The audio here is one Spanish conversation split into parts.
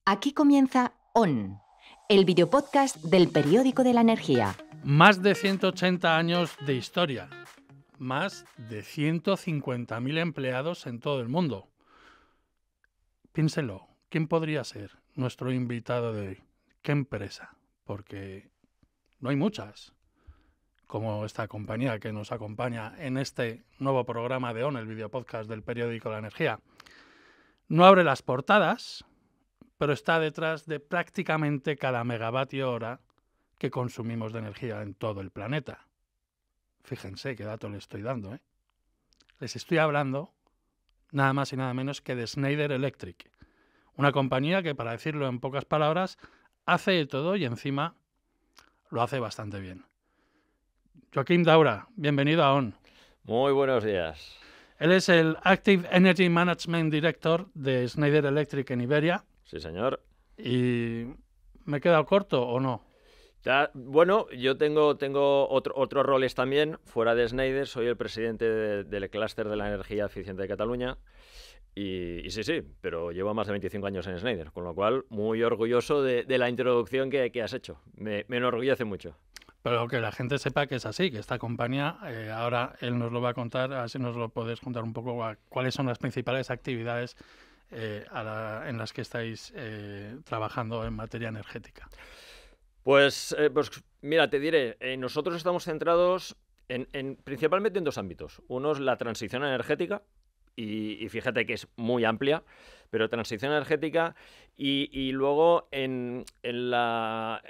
Aquí comienza ON, el videopodcast del Periódico de la Energía. Más de 180 años de historia, más de 150.000 empleados en todo el mundo. Piénselo, ¿quién podría ser nuestro invitado de hoy? ¿Qué empresa? Porque no hay muchas, como esta compañía que nos acompaña en este nuevo programa de ON, el videopodcast del Periódico de la Energía. No abre las portadas, pero está detrás de prácticamente cada megavatio hora que consumimos de energía en todo el planeta. Fíjense qué dato les estoy dando, ¿eh? Les estoy hablando nada más y nada menos que de Schneider Electric, una compañía que, para decirlo en pocas palabras, hace de todo y encima lo hace bastante bien. Joaquim Daura, bienvenido a ON. Muy buenos días. Él es el Active Energy Management Director de Schneider Electric en Iberia. Sí, señor. ¿Y me he quedado corto o no? Bueno, yo tengo otros roles también, fuera de Schneider. Soy el presidente del clúster de la energía eficiente de Cataluña. Y sí, pero llevo más de 25 años en Schneider, con lo cual muy orgulloso de la introducción que has hecho. Me enorgullece mucho. Pero que la gente sepa que es así, que esta compañía, ahora él nos lo va a contar, a ver si nos lo podés contar un poco, cuáles son las principales actividades en las que estáis trabajando en materia energética. Pues mira, te diré, nosotros estamos centrados principalmente en dos ámbitos. Uno es la transición energética, y fíjate que es muy amplia, pero transición energética y luego en la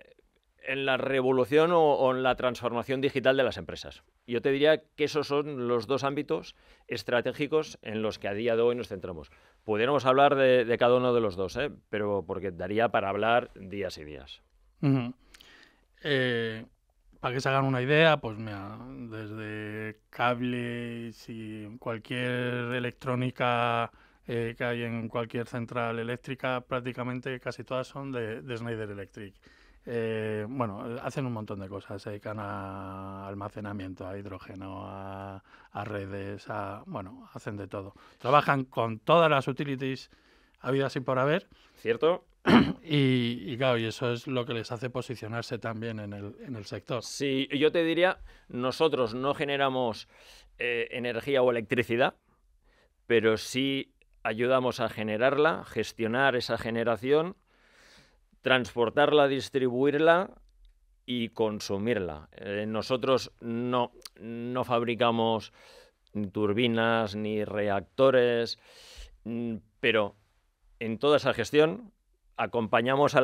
revolución o en la transformación digital de las empresas. Yo te diría que esos son los dos ámbitos estratégicos en los que a día de hoy nos centramos. Pudiéramos hablar de cada uno de los dos, pero porque daría para hablar días y días. Uh-huh. Para que se hagan una idea, pues mira, desde cables y cualquier electrónica que hay en cualquier central eléctrica, prácticamente casi todas son de Schneider Electric. Bueno, hacen un montón de cosas, se dedican a almacenamiento, a hidrógeno, a redes, bueno, hacen de todo. Trabajan con todas las utilities habidas y por haber. ¿Cierto? Y claro, y eso es lo que les hace posicionarse también en el sector. Sí, yo te diría, nosotros no generamos energía o electricidad, pero sí ayudamos a generarla, gestionar esa generación, transportarla, distribuirla y consumirla. Nosotros no fabricamos turbinas ni reactores, pero en toda esa gestión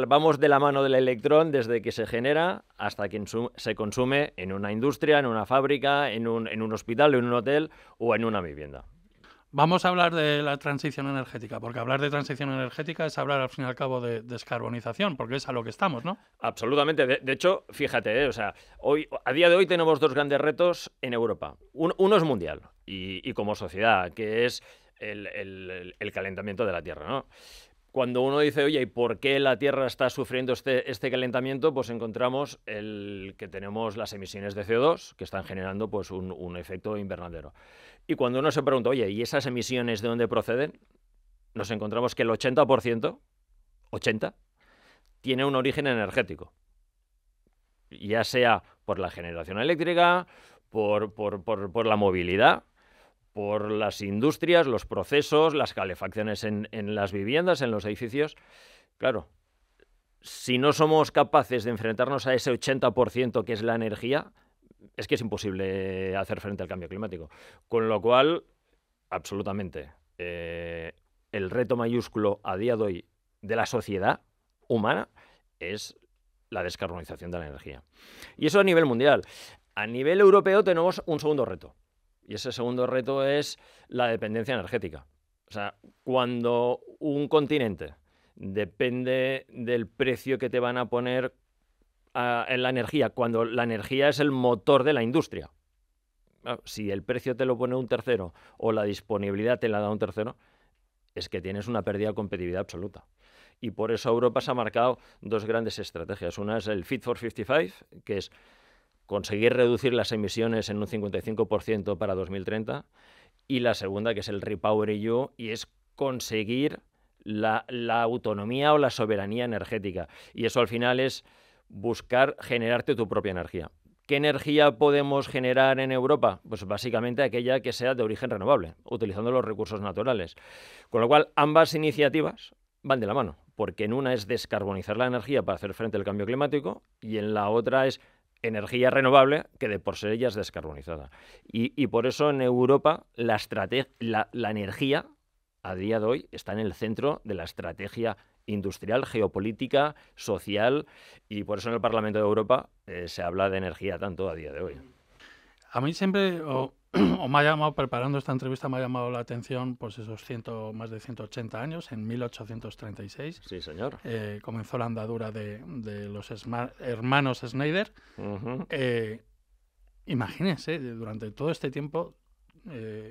vamos de la mano del electrón desde que se genera hasta que se consume en una industria, en una fábrica, en un hospital, en un hotel o en una vivienda. Vamos a hablar de la transición energética, porque hablar de transición energética es hablar al fin y al cabo de descarbonización, porque es a lo que estamos, ¿no? Absolutamente. De hecho, fíjate, a día de hoy tenemos dos grandes retos en Europa. Uno es mundial y como sociedad, que es el calentamiento de la Tierra, ¿no? Cuando uno dice, oye, ¿y por qué la Tierra está sufriendo este calentamiento? Pues encontramos que tenemos las emisiones de CO2 que están generando pues, un efecto invernadero. Y cuando uno se pregunta, oye, ¿y esas emisiones de dónde proceden? Nos encontramos que el 80%, tiene un origen energético. Ya sea por la generación eléctrica, por la movilidad, por las industrias, los procesos, las calefacciones en las viviendas, en los edificios. Claro, si no somos capaces de enfrentarnos a ese 80% que es la energía, es que es imposible hacer frente al cambio climático. Con lo cual, absolutamente, el reto mayúsculo a día de hoy de la sociedad humana es la descarbonización de la energía. Y eso a nivel mundial. A nivel europeo tenemos un segundo reto. Y ese segundo reto es la dependencia energética. O sea, cuando un continente depende del precio que te van a poner en la energía, cuando la energía es el motor de la industria. Si el precio te lo pone un tercero o la disponibilidad te la da un tercero, es que tienes una pérdida de competitividad absoluta. Y por eso Europa se ha marcado dos grandes estrategias. Una es el Fit for 55, que es conseguir reducir las emisiones en un 55% para 2030, y la segunda, que es el REPowerEU, y es conseguir la autonomía o la soberanía energética. Y eso al final es buscar generarte tu propia energía. ¿Qué energía podemos generar en Europa? Pues básicamente aquella que sea de origen renovable, utilizando los recursos naturales. Con lo cual, ambas iniciativas van de la mano, porque en una es descarbonizar la energía para hacer frente al cambio climático y en la otra es energía renovable que de por sí ya es descarbonizada. Y por eso en Europa la energía a día de hoy está en el centro de la estrategia industrial, geopolítica, social, y por eso en el Parlamento de Europa se habla de energía tanto a día de hoy. A mí siempre, o me ha llamado, preparando esta entrevista, me ha llamado la atención pues esos más de 180 años, en 1836. Sí, señor. Comenzó la andadura de los hermanos Schneider. Uh-huh. Imagínense, durante todo este tiempo,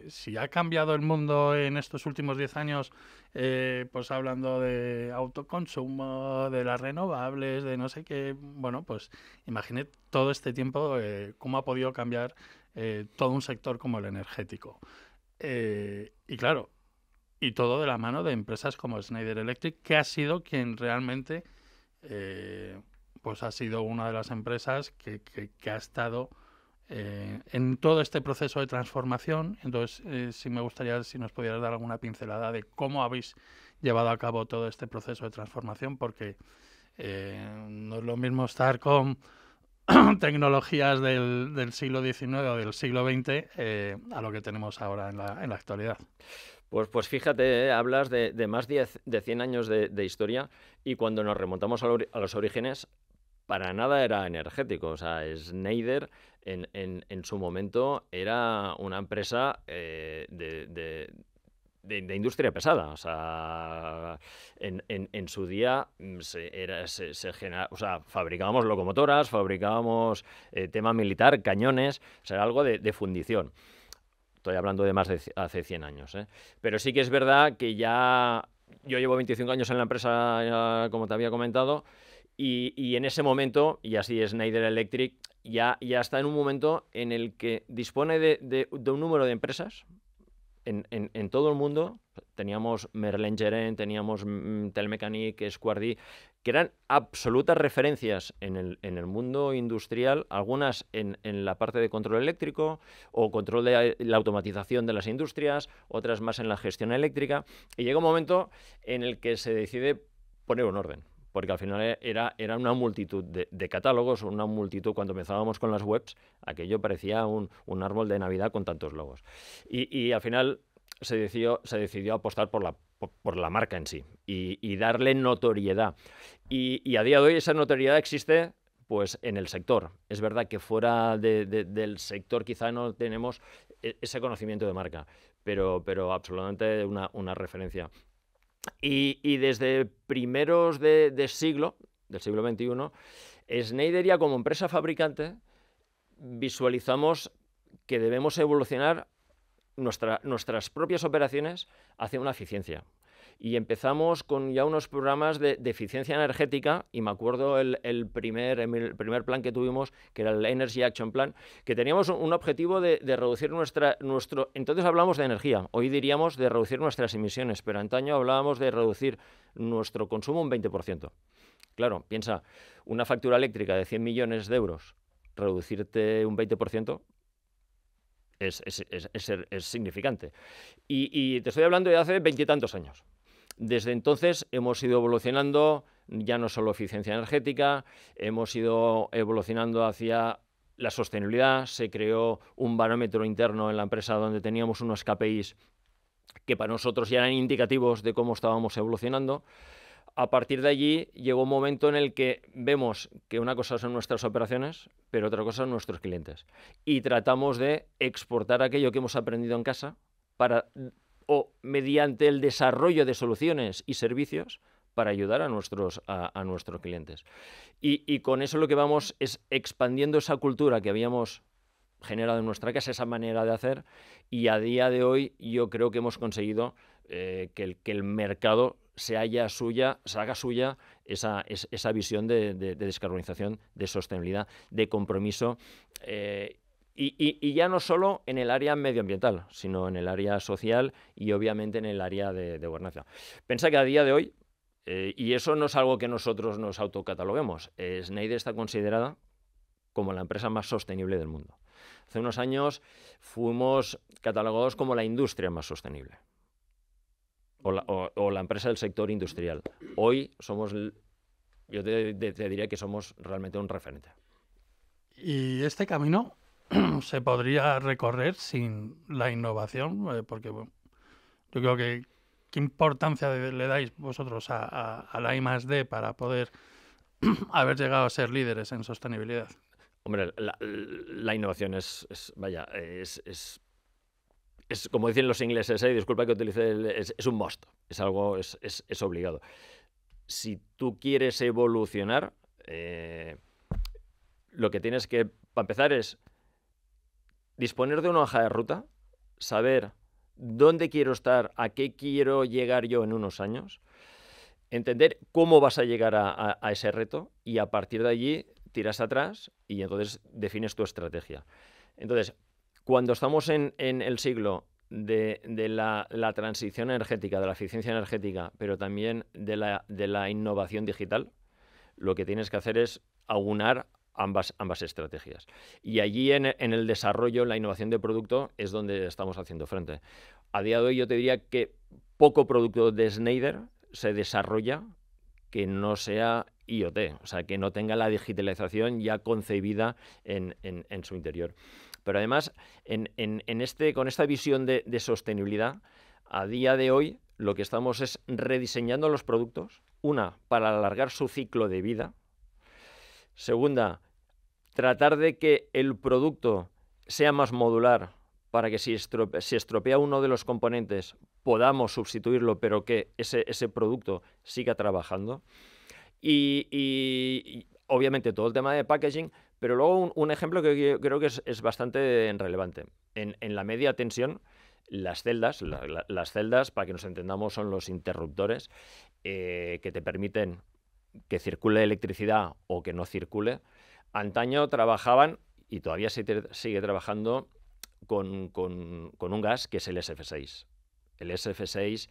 si ha cambiado el mundo en estos últimos 10 años, pues hablando de autoconsumo, de las renovables, de no sé qué, bueno, pues imagine todo este tiempo cómo ha podido cambiar todo un sector como el energético. Y claro, y todo de la mano de empresas como Schneider Electric, que ha sido quien realmente, pues ha sido una de las empresas que ha estado en todo este proceso de transformación. Entonces, sí me gustaría si nos pudieras dar alguna pincelada de cómo habéis llevado a cabo todo este proceso de transformación, porque no es lo mismo estar con tecnologías del siglo XIX o del siglo XX a lo que tenemos ahora en la actualidad. Pues fíjate, hablas de más de 100 años de historia, y cuando nos remontamos a los orígenes, para nada era energético. O sea, Schneider en su momento era una empresa de industria pesada. O sea, en su día fabricábamos locomotoras, fabricábamos tema militar, cañones, o sea, era algo de fundición. Estoy hablando de más de hace 100 años. Pero sí que es verdad que ya yo llevo 25 años en la empresa, como te había comentado, y en ese momento, y así Schneider Electric, ya está en un momento en el que dispone de un número de empresas en todo el mundo. Teníamos Merlin-Geren, teníamos Telmecanique, Squardi, que eran absolutas referencias en el mundo industrial, algunas en la parte de control eléctrico o control de la automatización de las industrias, otras más en la gestión eléctrica, y llega un momento en el que se decide poner un orden. Porque al final era una multitud de catálogos, una multitud. Cuando empezábamos con las webs, aquello parecía un árbol de Navidad con tantos logos. Y al final se decidió apostar por la marca en sí y darle notoriedad. Y a día de hoy esa notoriedad existe pues en el sector. Es verdad que fuera del sector quizá no tenemos ese conocimiento de marca, pero absolutamente una referencia. Y desde primeros del siglo XXI, Schneider ya como empresa fabricante visualizamos que debemos evolucionar nuestras propias operaciones hacia una eficiencia. Y empezamos con ya unos programas de eficiencia energética, y me acuerdo el primer plan que tuvimos, que era el Energy Action Plan, que teníamos un objetivo de reducir entonces hablábamos de energía, hoy diríamos de reducir nuestras emisiones, pero antaño hablábamos de reducir nuestro consumo un 20%. Claro, piensa, una factura eléctrica de 100 millones de euros, reducirte un 20%, es significante. Y te estoy hablando de hace 20 y tantos años. Desde entonces hemos ido evolucionando, ya no solo eficiencia energética, hemos ido evolucionando hacia la sostenibilidad. Se creó un barómetro interno en la empresa donde teníamos unos KPIs que para nosotros ya eran indicativos de cómo estábamos evolucionando. A partir de allí llegó un momento en el que vemos que una cosa son nuestras operaciones, pero otra cosa son nuestros clientes. Y tratamos de exportar aquello que hemos aprendido en casa o mediante el desarrollo de soluciones y servicios para ayudar a nuestros clientes. Y con eso lo que vamos es expandiendo esa cultura que habíamos generado en nuestra casa, esa manera de hacer, y a día de hoy yo creo que hemos conseguido que el mercado se haga suya esa visión de descarbonización, de sostenibilidad, de compromiso. Y ya no solo en el área medioambiental, sino en el área social y obviamente en el área de gobernanza. Piensa que a día de hoy, y eso no es algo que nosotros nos autocataloguemos, Schneider está considerada como la empresa más sostenible del mundo. Hace unos años fuimos catalogados como la industria más sostenible o la empresa del sector industrial. Hoy somos, yo te diría que somos realmente un referente. Y este camino se podría recorrer sin la innovación, porque bueno, yo creo que ¿qué importancia le dais vosotros a la I+D para poder haber llegado a ser líderes en sostenibilidad? Hombre, la innovación es como dicen los ingleses, disculpa que utilice, es un must, es algo, es obligado. Si tú quieres evolucionar, lo que tienes que, para empezar, es disponer de una hoja de ruta, saber dónde quiero estar, a qué quiero llegar yo en unos años, entender cómo vas a llegar a ese reto y a partir de allí tiras atrás y entonces defines tu estrategia. Entonces, cuando estamos en el siglo de la transición energética, de la eficiencia energética, pero también de la innovación digital, lo que tienes que hacer es aunar ambas estrategias. Y allí en el desarrollo, en la innovación de producto, es donde estamos haciendo frente. A día de hoy yo te diría que poco producto de Schneider se desarrolla que no sea IoT, o sea, que no tenga la digitalización ya concebida en su interior. Pero además, con esta visión de sostenibilidad, a día de hoy lo que estamos es rediseñando los productos, una, para alargar su ciclo de vida, segunda, tratar de que el producto sea más modular para que si estropea uno de los componentes podamos sustituirlo, pero que ese producto siga trabajando. Y obviamente todo el tema de packaging, pero luego un ejemplo que creo que es bastante relevante. En la media tensión, las celdas, para que nos entendamos, son los interruptores que te permiten que circule electricidad o que no circule. Antaño trabajaban, y todavía sigue trabajando, con un gas que es el SF6. El SF6,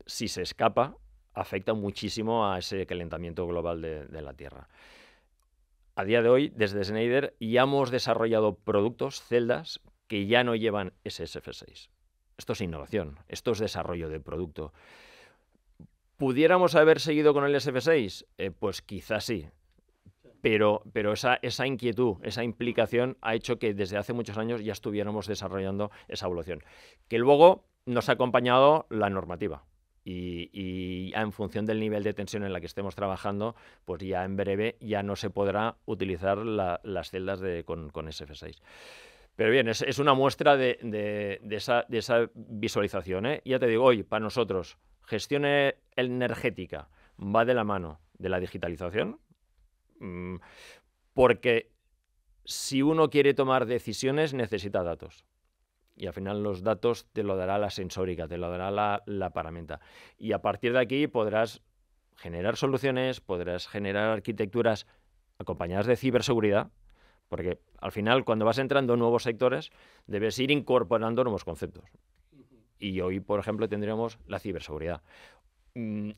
si se escapa, afecta muchísimo a ese calentamiento global de la Tierra. A día de hoy, desde Schneider, ya hemos desarrollado productos, celdas, que ya no llevan ese SF6. Esto es innovación, esto es desarrollo de producto. ¿Pudiéramos haber seguido con el SF6? Pues quizás sí. Pero esa inquietud, esa implicación ha hecho que desde hace muchos años ya estuviéramos desarrollando esa evolución. Que luego nos ha acompañado la normativa. Y en función del nivel de tensión en la que estemos trabajando, pues ya en breve ya no se podrá utilizar las celdas con SF6. Pero bien, es una muestra de esa visualización, ¿eh? Ya te digo, hoy, para nosotros, gestión energética va de la mano de la digitalización, porque si uno quiere tomar decisiones necesita datos. Y al final los datos te lo dará la sensórica, te lo dará la paramenta. Y a partir de aquí podrás generar soluciones, podrás generar arquitecturas acompañadas de ciberseguridad, porque al final cuando vas entrando en nuevos sectores debes ir incorporando nuevos conceptos. Y hoy, por ejemplo, tendríamos la ciberseguridad.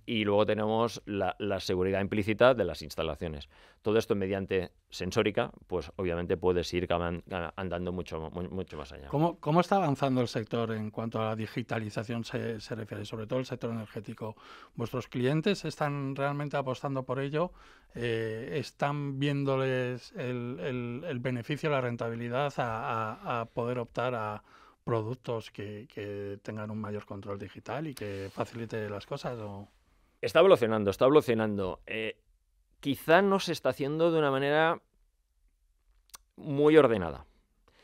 Y luego tenemos la seguridad implícita de las instalaciones. Todo esto mediante sensórica, pues obviamente puedes ir andando mucho más allá. ¿Cómo está avanzando el sector en cuanto a la digitalización se refiere, sobre todo el sector energético? ¿Vuestros clientes están realmente apostando por ello? ¿Están viéndoles el beneficio, la rentabilidad a poder optar a productos que tengan un mayor control digital y que facilite las cosas? ¿O? Está evolucionando. Quizá no se está haciendo de una manera muy ordenada.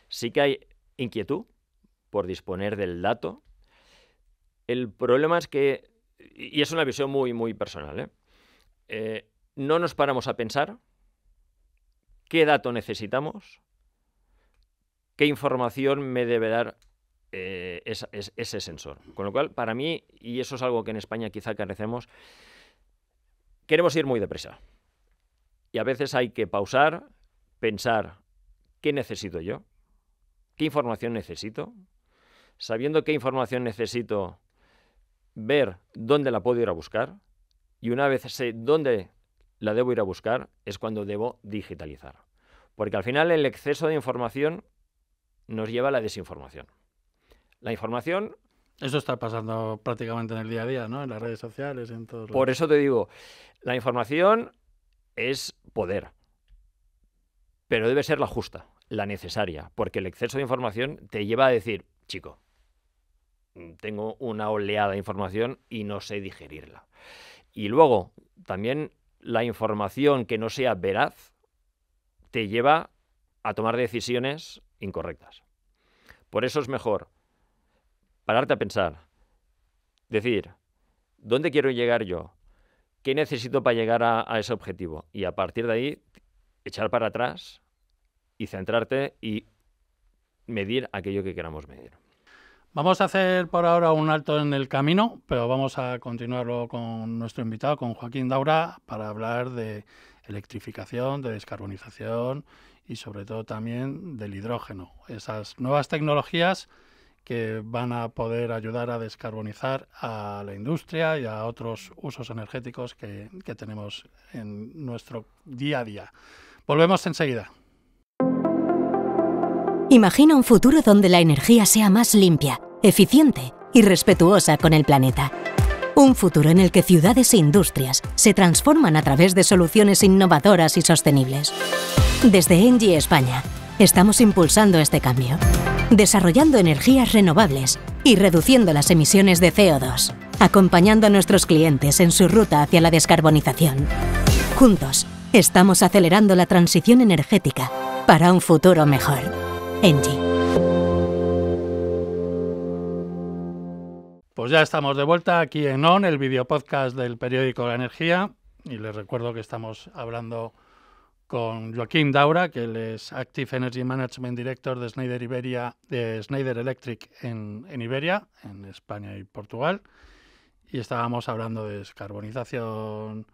Sí que hay inquietud por disponer del dato. El problema es que, y es una visión muy, muy personal, no nos paramos a pensar qué dato necesitamos, qué información me debe dar ese sensor. Con lo cual, para mí, y eso es algo que en España quizá carecemos, queremos ir muy deprisa. Y a veces hay que pausar, pensar qué necesito yo, qué información necesito, sabiendo qué información necesito, ver dónde la puedo ir a buscar, y una vez sé dónde la debo ir a buscar, es cuando debo digitalizar. Porque al final el exceso de información nos lleva a la desinformación. La información... Eso está pasando prácticamente en el día a día, ¿no? En las redes sociales, en todos Por eso te digo, la información es poder, pero debe ser la justa, la necesaria, porque el exceso de información te lleva a decir, chico, tengo una oleada de información y no sé digerirla. Y luego, también la información que no sea veraz te lleva a tomar decisiones incorrectas. Por eso es mejor pararte a pensar, decir, ¿dónde quiero llegar yo? ¿Qué necesito para llegar a ese objetivo? Y a partir de ahí, echar para atrás y centrarte y medir aquello que queramos medir. Vamos a hacer por ahora un alto en el camino, pero vamos a continuarlo con nuestro invitado, con Joaquín Daura, para hablar de electrificación, de descarbonización y sobre todo también del hidrógeno, esas nuevas tecnologías que van a poder ayudar a descarbonizar a la industria y a otros usos energéticos que tenemos en nuestro día a día. Volvemos enseguida. Imagina un futuro donde la energía sea más limpia, eficiente y respetuosa con el planeta. Un futuro en el que ciudades e industrias se transforman a través de soluciones innovadoras y sostenibles. Desde ENGIE España, estamos impulsando este cambio, desarrollando energías renovables y reduciendo las emisiones de CO2, acompañando a nuestros clientes en su ruta hacia la descarbonización. Juntos, estamos acelerando la transición energética para un futuro mejor. ENGIE. Pues ya estamos de vuelta aquí en ON, el videopodcast del periódico La Energía, y les recuerdo que estamos hablando con Joaquín Daura, que él es Active Energy Management Director de Schneider Electric en Iberia, en España y Portugal. Y estábamos hablando de descarbonización,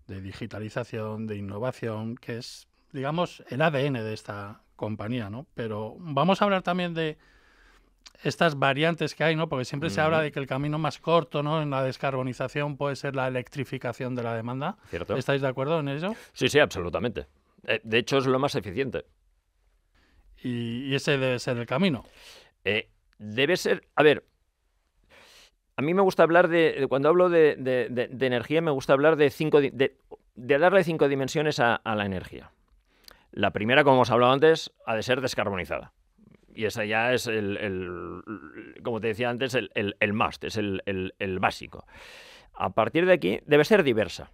de digitalización, de innovación, que es, digamos, el ADN de esta compañía, ¿no? Pero vamos a hablar también de estas variantes que hay, ¿no? Porque siempre se habla de que el camino más corto, ¿no?, en la descarbonización puede ser la electrificación de la demanda. ¿Cierto? ¿Estáis de acuerdo en eso? Sí, absolutamente. De hecho, es lo más eficiente. Y ese debe ser el camino. Debe ser... A ver, a mí me gusta hablar cuando hablo de energía, me gusta hablar de darle 5 dimensiones a la energía. La primera, como hemos hablado antes, ha de ser descarbonizada. Y esa ya es como te decía antes, el must, es el básico. A partir de aquí, debe ser diversa.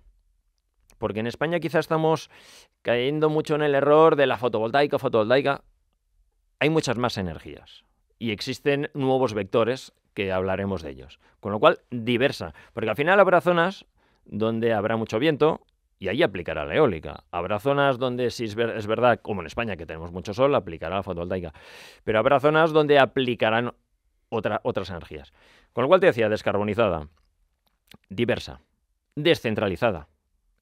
Porque en España quizá estamos cayendo mucho en el error de la fotovoltaica. Hay muchas más energías y existen nuevos vectores que hablaremos de ellos. Con lo cual, diversa. Porque al final habrá zonas donde habrá mucho viento y ahí aplicará la eólica. Habrá zonas donde, si es verdad, como en España que tenemos mucho sol, aplicará la fotovoltaica. Pero habrá zonas donde aplicarán otras energías. Con lo cual te decía, descarbonizada, diversa, descentralizada.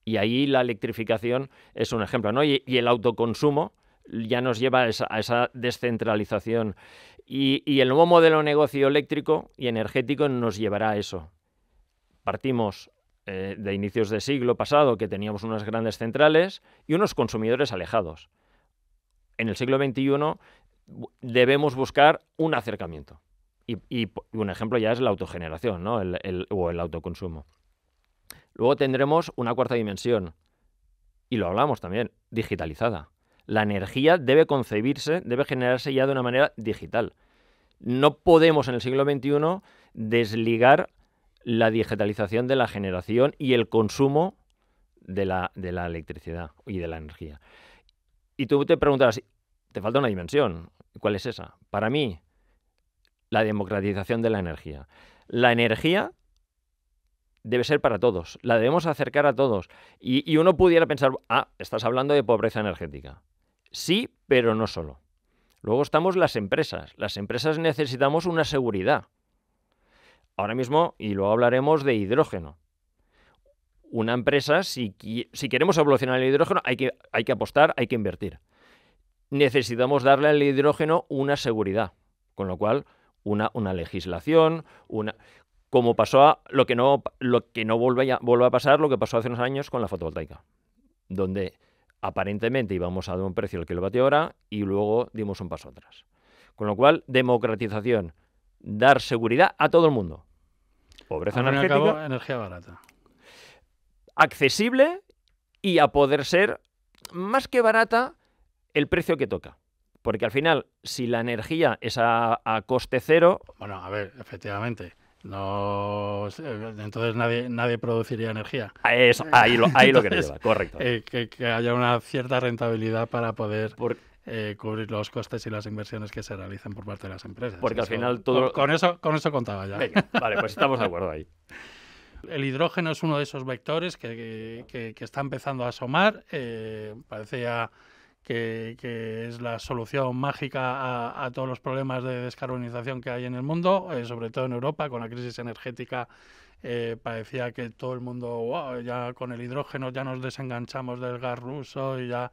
Y ahí la electrificación es un ejemplo, ¿no? Y el autoconsumo ya nos lleva a esa descentralización. Y el nuevo modelo de negocio eléctrico y energético nos llevará a eso. Partimos de inicios del siglo pasado, que teníamos unas grandes centrales y unos consumidores alejados. En el siglo XXI debemos buscar un acercamiento. Y un ejemplo ya es la autogeneración, ¿no? o el autoconsumo. Luego tendremos una cuarta dimensión, y lo hablamos también, digitalizada. La energía debe concebirse, debe generarse ya de una manera digital. No podemos en el siglo XXI desligar la digitalización de la generación y el consumo de la electricidad y de la energía. Y tú te preguntarás, te falta una dimensión. ¿Cuál es esa? Para mí, la democratización de la energía. La energía debe ser para todos, la debemos acercar a todos. Y uno pudiera pensar, estás hablando de pobreza energética. Sí, pero no solo. Luego estamos las empresas. Las empresas necesitamos una seguridad. Ahora mismo, y luego hablaremos de hidrógeno. Una empresa, si queremos evolucionar el hidrógeno, hay que apostar, hay que invertir. necesitamos darle al hidrógeno una seguridad, con lo cual una legislación, como pasó lo que no vuelva a pasar, lo que pasó hace unos años con la fotovoltaica, donde aparentemente íbamos a dar un precio al kilovatio hora y luego dimos un paso atrás. Con lo cual, democratización, dar seguridad a todo el mundo. Pobreza energética. Al fin y al cabo, energía barata. Accesible y a poder ser, más que barata, el precio que toca. Porque al final, si la energía es a coste cero... Bueno, a ver, efectivamente. No, entonces nadie produciría energía. Eso, ahí lo quería llevar, correcto. Que haya una cierta rentabilidad para poder cubrir los costes y las inversiones que se realicen por parte de las empresas. Porque eso, al final todo... Con eso contaba ya. Venga, vale, pues estamos de acuerdo ahí. El hidrógeno es uno de esos vectores que está empezando a asomar. Parece ya que es la solución mágica a todos los problemas de descarbonización que hay en el mundo, sobre todo en Europa, con la crisis energética. Parecía que todo el mundo, wow, ya con el hidrógeno ya nos desenganchamos del gas ruso y ya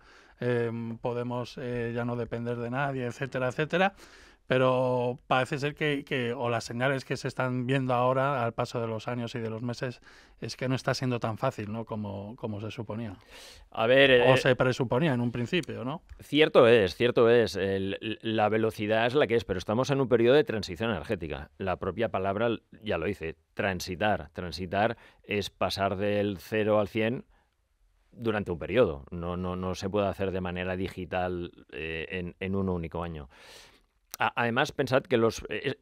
podemos ya no depender de nadie, etcétera, etcétera. Pero parece ser o las señales que se están viendo ahora al paso de los años y de los meses es que no está siendo tan fácil, ¿no? como se suponía. A ver, o se presuponía en un principio, ¿no? Cierto es. La velocidad es la que es, pero estamos en un periodo de transición energética. La propia palabra ya lo dice, transitar. Transitar es pasar del 0 al 100 durante un periodo. No se puede hacer de manera digital en un único año. Además, pensad que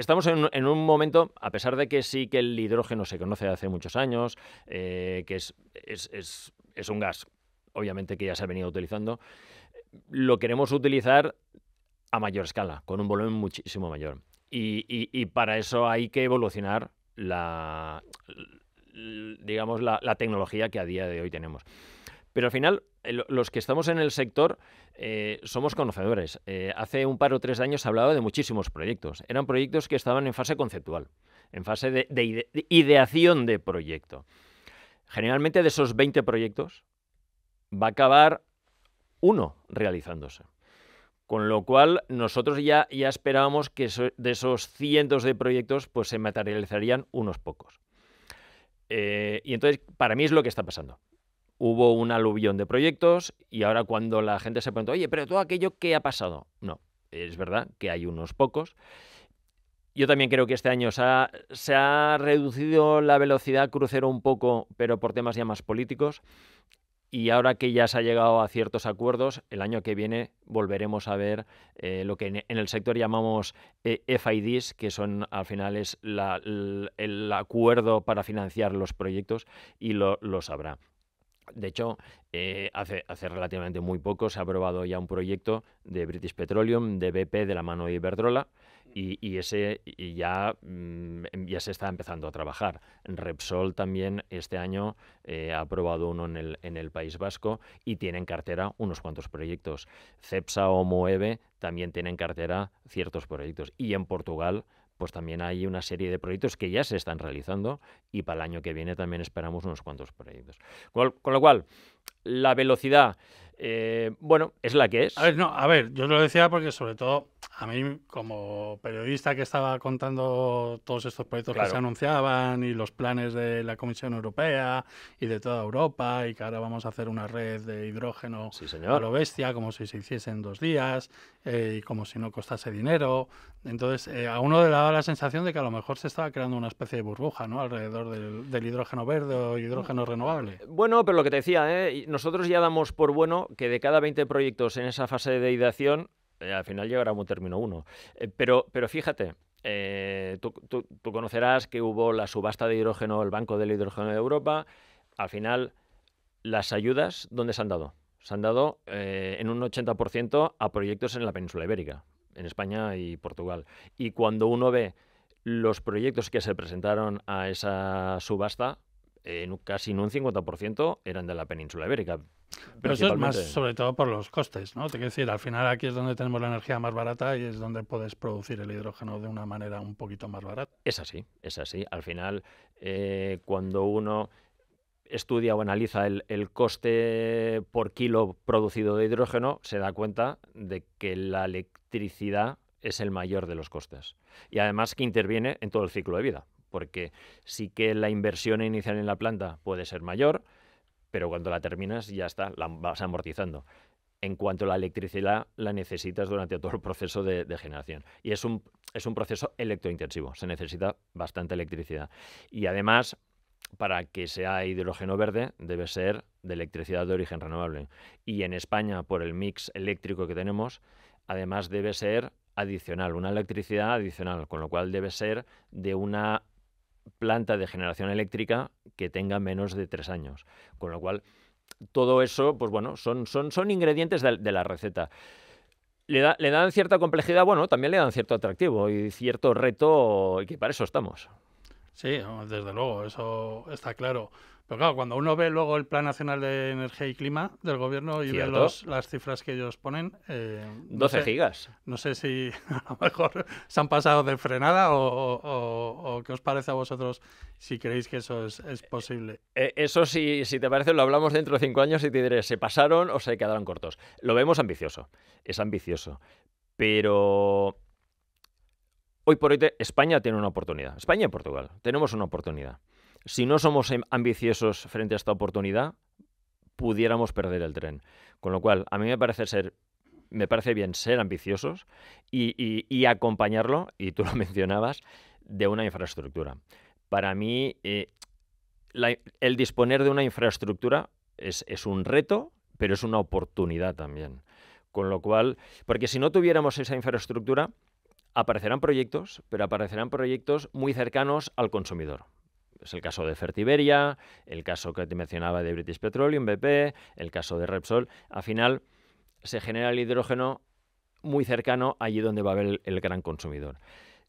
estamos en un momento, a pesar de que sí que el hidrógeno se conoce hace muchos años, que es un gas, obviamente, que ya se ha venido utilizando, lo queremos utilizar a mayor escala, con un volumen muchísimo mayor. Y para eso hay que evolucionar la tecnología que a día de hoy tenemos. Pero al final, los que estamos en el sector somos conocedores. Hace un par o 3 años se hablaba de muchísimos proyectos. Eran proyectos que estaban en fase conceptual, en fase de ideación de proyecto. Generalmente de esos 20 proyectos va a acabar uno realizándose. Con lo cual, nosotros ya esperábamos que de esos cientos de proyectos pues se materializarían unos pocos. Y entonces, para mí es lo que está pasando. Hubo un aluvión de proyectos y ahora cuando la gente se pregunta, oye, pero todo aquello, ¿qué ha pasado? No, es verdad que hay unos pocos. Yo también creo que este año se ha reducido la velocidad crucero un poco, pero por temas ya más políticos. Y ahora que ya se ha llegado a ciertos acuerdos, el año que viene volveremos a ver lo que en el sector llamamos FIDs, que son al final es el acuerdo para financiar los proyectos, y lo sabrá. De hecho, hace relativamente muy poco se ha aprobado ya un proyecto de British Petroleum, de BP, de la mano de Iberdrola, y ese ya se está empezando a trabajar. Repsol también este año ha aprobado uno en el País Vasco y tiene en cartera unos cuantos proyectos. Cepsa o Moeve también tienen en cartera ciertos proyectos. Y en Portugal pues también hay una serie de proyectos que ya se están realizando y para el año que viene también esperamos unos cuantos proyectos. Con lo cual, la velocidad, es la que es. A ver, yo lo decía porque sobre todo a mí como periodista que estaba contando todos estos proyectos que se anunciaban y los planes de la Comisión Europea y de toda Europa y que ahora vamos a hacer una red de hidrógeno a lo bestia, como si se hiciese en 2 días y como si no costase dinero. Entonces, a uno le daba la sensación de que a lo mejor se estaba creando una especie de burbuja, ¿no?, alrededor del hidrógeno verde o hidrógeno renovable. Bueno, pero lo que te decía, nosotros ya damos por bueno que de cada 20 proyectos en esa fase de ideación, al final llegará a un término uno. Pero fíjate, tú conocerás que hubo la subasta de hidrógeno, el Banco del Hidrógeno de Europa. Al final, las ayudas, ¿dónde se han dado? Se han dado en un 80% a proyectos en la península ibérica, en España y Portugal. Y cuando uno ve los proyectos que se presentaron a esa subasta, casi en un 50% eran de la península ibérica. Pero eso es más sobre todo por los costes, ¿no? Te quiero decir, al final aquí es donde tenemos la energía más barata y es donde puedes producir el hidrógeno de una manera un poquito más barata. Es así. Al final, cuando uno estudia o analiza el coste por kilo producido de hidrógeno, se da cuenta de que la electricidad es el mayor de los costes. Y además que interviene en todo el ciclo de vida, porque sí que la inversión inicial en la planta puede ser mayor, pero cuando la terminas ya está, la vas amortizando. En cuanto a la electricidad, la necesitas durante todo el proceso de generación. Y es un proceso electrointensivo, se necesita bastante electricidad. Y además, para que sea hidrógeno verde, debe ser de electricidad de origen renovable. Y en España, por el mix eléctrico que tenemos, además debe ser adicional, una electricidad adicional, con lo cual debe ser de una planta de generación eléctrica que tenga menos de 3 años. Con lo cual, todo eso, pues bueno, son ingredientes de la receta. Le dan cierta complejidad, bueno, también le dan cierto atractivo y cierto reto, y que para eso estamos. Sí, desde luego, eso está claro. Pero claro, cuando uno ve luego el Plan Nacional de Energía y Clima del Gobierno y ve las cifras que ellos ponen... 12 gigas. No sé si a lo mejor se han pasado de frenada o qué os parece a vosotros si creéis que eso es posible. Eso, si te parece, lo hablamos dentro de 5 años y te diré, ¿se pasaron o se quedaron cortos? Lo vemos ambicioso, es ambicioso, pero... Hoy por hoy España tiene una oportunidad. España y Portugal tenemos una oportunidad. Si no somos ambiciosos frente a esta oportunidad, pudiéramos perder el tren. Con lo cual, a mí me parece bien ser ambiciosos y acompañarlo, y tú lo mencionabas, de una infraestructura. Para mí, el disponer de una infraestructura es un reto, pero es una oportunidad también. Con lo cual, porque si no tuviéramos esa infraestructura, aparecerán proyectos, pero aparecerán proyectos muy cercanos al consumidor. Es el caso de Fertiberia, el caso que te mencionaba de British Petroleum, BP, el caso de Repsol. Al final se genera el hidrógeno muy cercano allí donde va a haber el gran consumidor.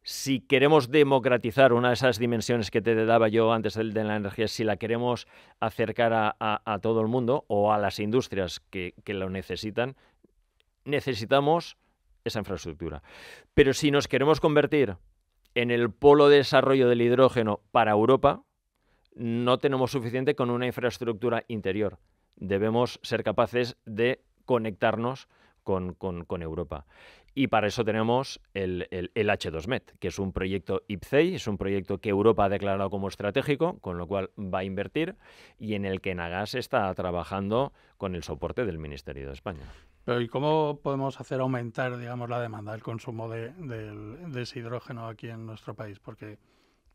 Si queremos democratizar una de esas dimensiones que te daba yo antes de la energía, si la queremos acercar a todo el mundo o a las industrias que lo necesitan, necesitamos esa infraestructura. Pero si nos queremos convertir en el polo de desarrollo del hidrógeno para Europa, no tenemos suficiente con una infraestructura interior. Debemos ser capaces de conectarnos con Europa. Y para eso tenemos el H2Med, que es un proyecto IPCEI, es un proyecto que Europa ha declarado como estratégico, con lo cual va a invertir, y en el que Nagas está trabajando con el soporte del Ministerio de España. Pero ¿y cómo podemos hacer aumentar, digamos, la demanda, el consumo de ese hidrógeno aquí en nuestro país? Porque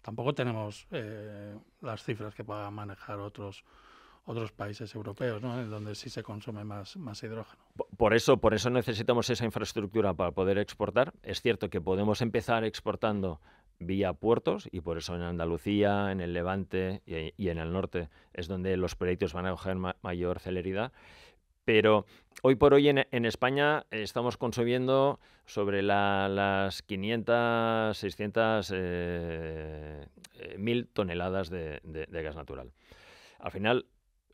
tampoco tenemos las cifras que puedan manejar otros países europeos, ¿no? En donde sí se consume más hidrógeno. Por eso necesitamos esa infraestructura para poder exportar. Es cierto que podemos empezar exportando vía puertos y por eso en Andalucía, en el Levante y en el norte es donde los proyectos van a coger mayor celeridad. Pero hoy por hoy en España estamos consumiendo sobre las 500, 600, 1.000 toneladas de gas natural. Al final,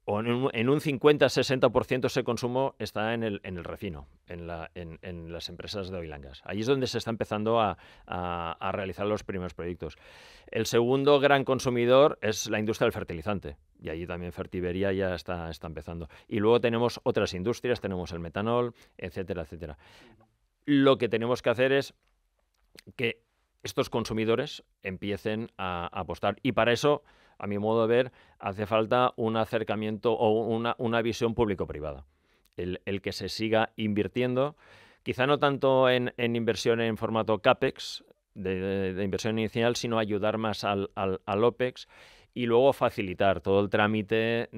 o en un 50-60% ese consumo está en el refino, en las empresas de oil and gas. Allí es donde se está empezando a realizar los primeros proyectos. El segundo gran consumidor es la industria del fertilizante, y allí también Fertiberia ya está empezando. Y luego tenemos otras industrias, tenemos el metanol, etcétera, etcétera. Lo que tenemos que hacer es que estos consumidores empiecen a apostar, y para eso, a mi modo de ver, hace falta un acercamiento o una visión público-privada. El que se siga invirtiendo, quizá no tanto en inversión en formato CAPEX, de inversión inicial, sino ayudar más al OPEX y luego facilitar todo el trámite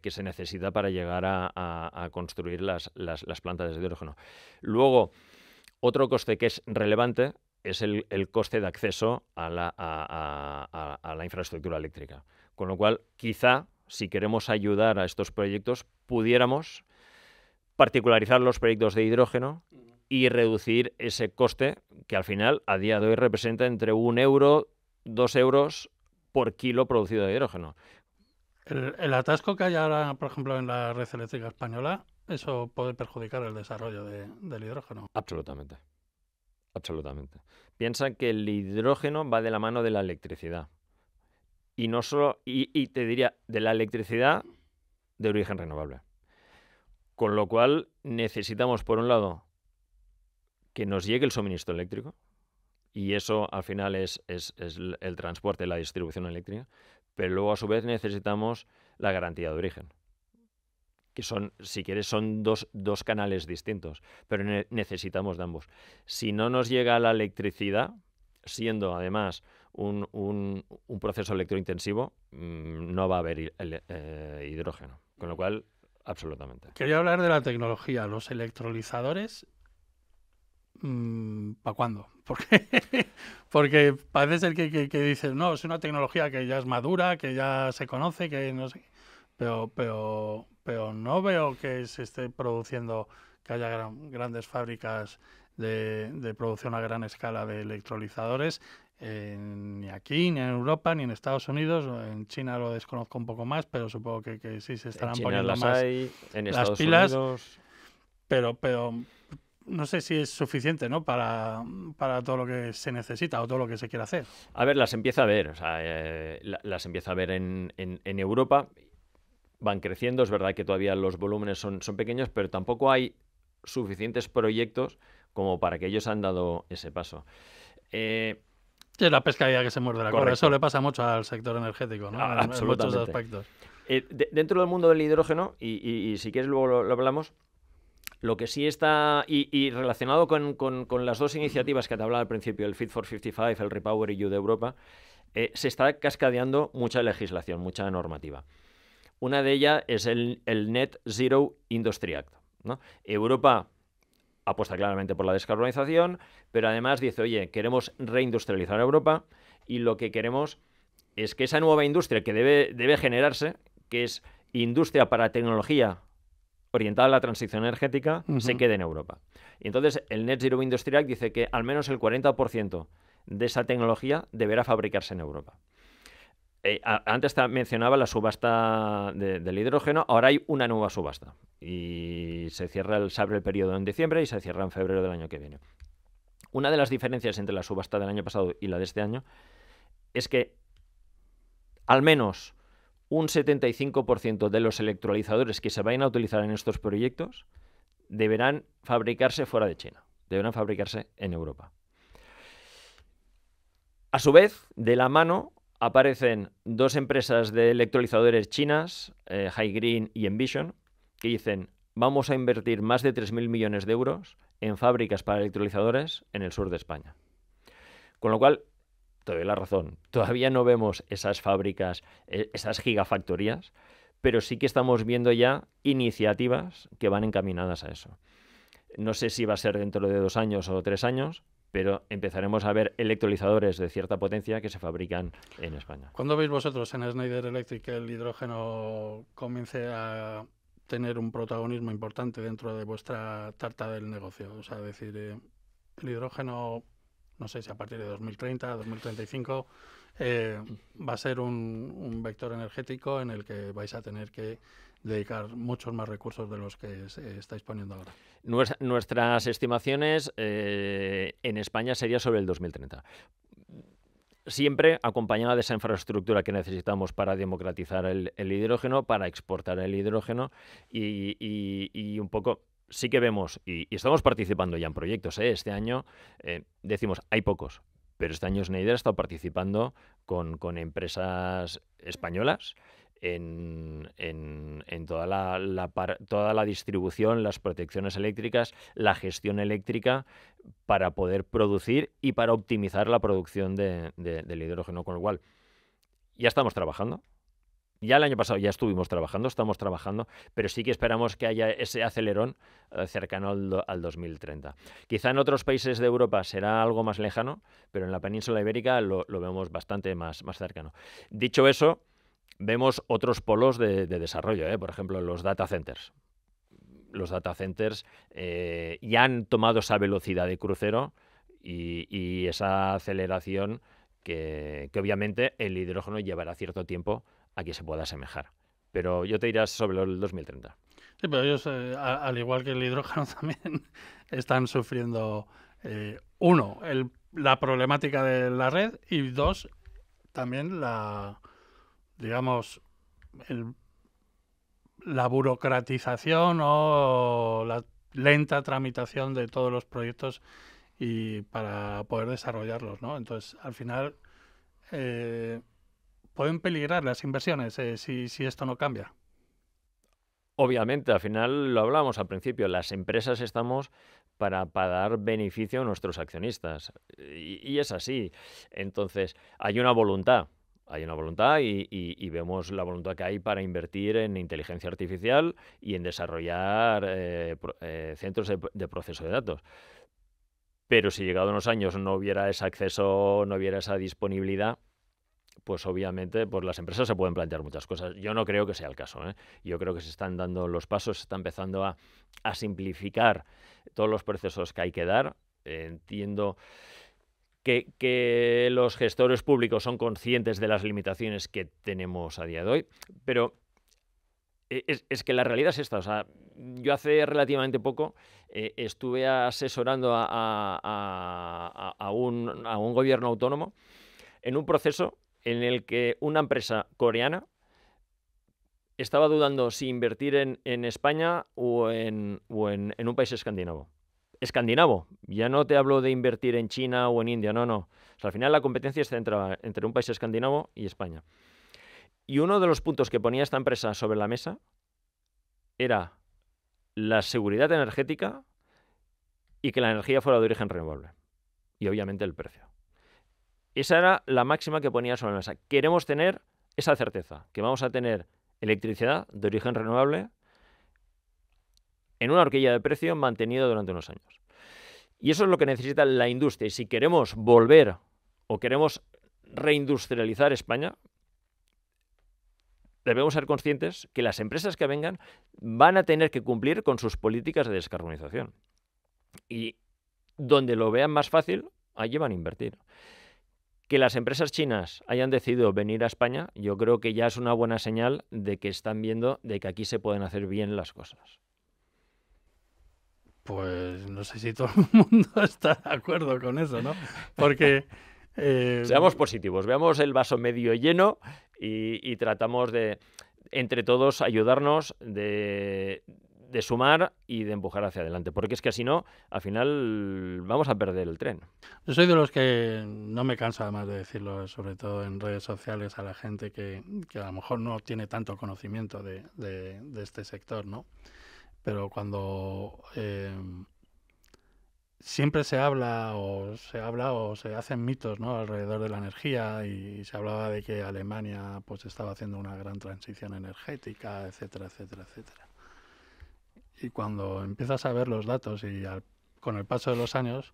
que se necesita para llegar a construir las plantas de hidrógeno. Luego, otro coste que es relevante es el coste de acceso a la infraestructura eléctrica. Con lo cual, quizá, si queremos ayudar a estos proyectos, pudiéramos particularizar los proyectos de hidrógeno y reducir ese coste que al final, a día de hoy, representa entre 1 euro, 2 euros por kilo producido de hidrógeno. El atasco que hay ahora, por ejemplo, en la red eléctrica española, ¿eso puede perjudicar el desarrollo del hidrógeno? Absolutamente. Absolutamente. Piensa que el hidrógeno va de la mano de la electricidad. Y no solo, y te diría, de la electricidad de origen renovable. Con lo cual necesitamos, por un lado, que nos llegue el suministro eléctrico, y eso al final es el transporte, la distribución eléctrica, pero luego a su vez necesitamos la garantía de origen, que son, si quieres, son dos canales distintos, pero necesitamos de ambos. Si no nos llega la electricidad, siendo además un proceso electrointensivo, no va a haber hidrógeno, con lo cual, absolutamente. Quería hablar de la tecnología, los electrolizadores. ¿Para cuándo? Porque parece ser que dices, no, es una tecnología que ya es madura, que ya se conoce, que no sé, pero no veo que se esté produciendo, que haya grandes fábricas de producción a gran escala de electrolizadores, ni aquí, ni en Europa, ni en Estados Unidos. En China lo desconozco un poco más, pero supongo que sí se estarán poniendo más hay, en las Estados pilas, Unidos. pero no sé si es suficiente, ¿no?, para todo lo que se necesita o todo lo que se quiere hacer. A ver, las empieza a ver, o sea, las empieza a ver en Europa, van creciendo, es verdad que todavía los volúmenes son pequeños, pero tampoco hay suficientes proyectos como para que ellos han dado ese paso. Es la pescadilla que se muerde la cola. Eso le pasa mucho al sector energético, ¿no? En muchos aspectos. Dentro del mundo del hidrógeno, y si quieres luego lo hablamos, lo que sí está, y relacionado con las dos iniciativas que te hablaba al principio, el Fit for 55, el REPowerEU de Europa, se está cascadeando mucha legislación, mucha normativa. Una de ellas es el Net Zero Industry Act, ¿no? Europa apuesta claramente por la descarbonización, pero además dice, oye, queremos reindustrializar Europa y lo que queremos es que esa nueva industria que debe generarse, que es industria para tecnología orientada a la transición energética, se quede en Europa. Y entonces el Net Zero Industry Act dice que al menos el 40% de esa tecnología deberá fabricarse en Europa. Antes mencionaba la subasta del hidrógeno, ahora hay una nueva subasta y se abre el periodo en diciembre y se cierra en febrero del año que viene. Una de las diferencias entre la subasta del año pasado y la de este año es que al menos un 75% de los electrolizadores que se vayan a utilizar en estos proyectos deberán fabricarse fuera de China, deberán fabricarse en Europa. A su vez, de la mano aparecen dos empresas de electrolizadores chinas, Hygreen y Envision, que dicen, vamos a invertir más de 3.000 millones de euros en fábricas para electrolizadores en el sur de España. Con lo cual, te doy la razón, todavía no vemos esas fábricas, esas gigafactorías, pero sí que estamos viendo ya iniciativas que van encaminadas a eso. No sé si va a ser dentro de 2 años o 3 años, pero empezaremos a ver electrolizadores de cierta potencia que se fabrican en España. ¿Cuándo veis vosotros en Schneider Electric que el hidrógeno comience a tener un protagonismo importante dentro de vuestra tarta del negocio? O sea, decir, el hidrógeno, no sé si a partir de 2030, 2035, va a ser un vector energético en el que vais a tener que dedicar muchos más recursos de los que estáis poniendo ahora. Nuestras estimaciones en España sería sobre el 2030. Siempre acompañada de esa infraestructura que necesitamos para democratizar el hidrógeno, para exportar el hidrógeno y un poco... Sí que vemos, y estamos participando ya en proyectos, este año decimos, hay pocos, pero este año Schneider ha estado participando con empresas españolas en toda la distribución, las protecciones eléctricas, la gestión eléctrica para poder producir y para optimizar la producción del hidrógeno, con lo cual ya estamos trabajando. Ya el año pasado ya estuvimos trabajando, estamos trabajando, pero sí que esperamos que haya ese acelerón cercano al 2030. Quizá en otros países de Europa será algo más lejano, pero en la península ibérica lo vemos bastante más cercano. Dicho eso, vemos otros polos de desarrollo, por ejemplo, los data centers. Los data centers ya han tomado esa velocidad de crucero y esa aceleración que obviamente el hidrógeno llevará cierto tiempo a que se pueda asemejar. Pero yo te diría sobre el 2030. Sí, pero ellos, al igual que el hidrógeno, también están sufriendo, uno, la problemática de la red y dos, también la digamos, la burocratización o la lenta tramitación de todos los proyectos y para poder desarrollarlos, ¿no? Entonces, al final, pueden peligrar las inversiones si esto no cambia. Obviamente, al final lo hablábamos al principio, las empresas estamos para dar beneficio a nuestros accionistas y es así. Entonces, hay una voluntad y vemos la voluntad que hay para invertir en inteligencia artificial y en desarrollar centros de proceso de datos. Pero si llegado unos años no hubiera ese acceso, no hubiera esa disponibilidad, pues obviamente pues las empresas se pueden plantear muchas cosas. Yo no creo que sea el caso, ¿eh? Yo creo que se están dando los pasos, se está empezando a simplificar todos los procesos que hay que dar. Entiendo que los gestores públicos son conscientes de las limitaciones que tenemos a día de hoy, pero es que la realidad es esta. O sea, yo hace relativamente poco estuve asesorando a un gobierno autónomo en un proceso en el que una empresa coreana estaba dudando si invertir en España o en un país escandinavo. Escandinavo, ya no te hablo de invertir en China o en India, no. O sea, al final la competencia está entre un país escandinavo y España. Y uno de los puntos que ponía esta empresa sobre la mesa era la seguridad energética y que la energía fuera de origen renovable. Y obviamente el precio. Esa era la máxima que ponía sobre la mesa. Queremos tener esa certeza, que vamos a tener electricidad de origen renovable en una horquilla de precio mantenida durante unos años. Y eso es lo que necesita la industria. Y si queremos volver o queremos reindustrializar España, debemos ser conscientes que las empresas que vengan van a tener que cumplir con sus políticas de descarbonización. Y donde lo vean más fácil, allí van a invertir. Que las empresas chinas hayan decidido venir a España, yo creo que ya es una buena señal de que están viendo de que aquí se pueden hacer bien las cosas. Pues no sé si todo el mundo está de acuerdo con eso, ¿no? Porque... Seamos positivos, veamos el vaso medio lleno y tratamos de, entre todos, ayudarnos de sumar y de empujar hacia adelante, porque es que si no, al final vamos a perder el tren. Yo soy de los que no me canso además de decirlo, sobre todo en redes sociales, a la gente que a lo mejor no tiene tanto conocimiento de este sector, ¿no? Pero cuando siempre se habla o se hacen mitos, ¿no?, alrededor de la energía, y se hablaba de que Alemania pues estaba haciendo una gran transición energética, etcétera, etcétera, etcétera. Y cuando empiezas a ver los datos y con el paso de los años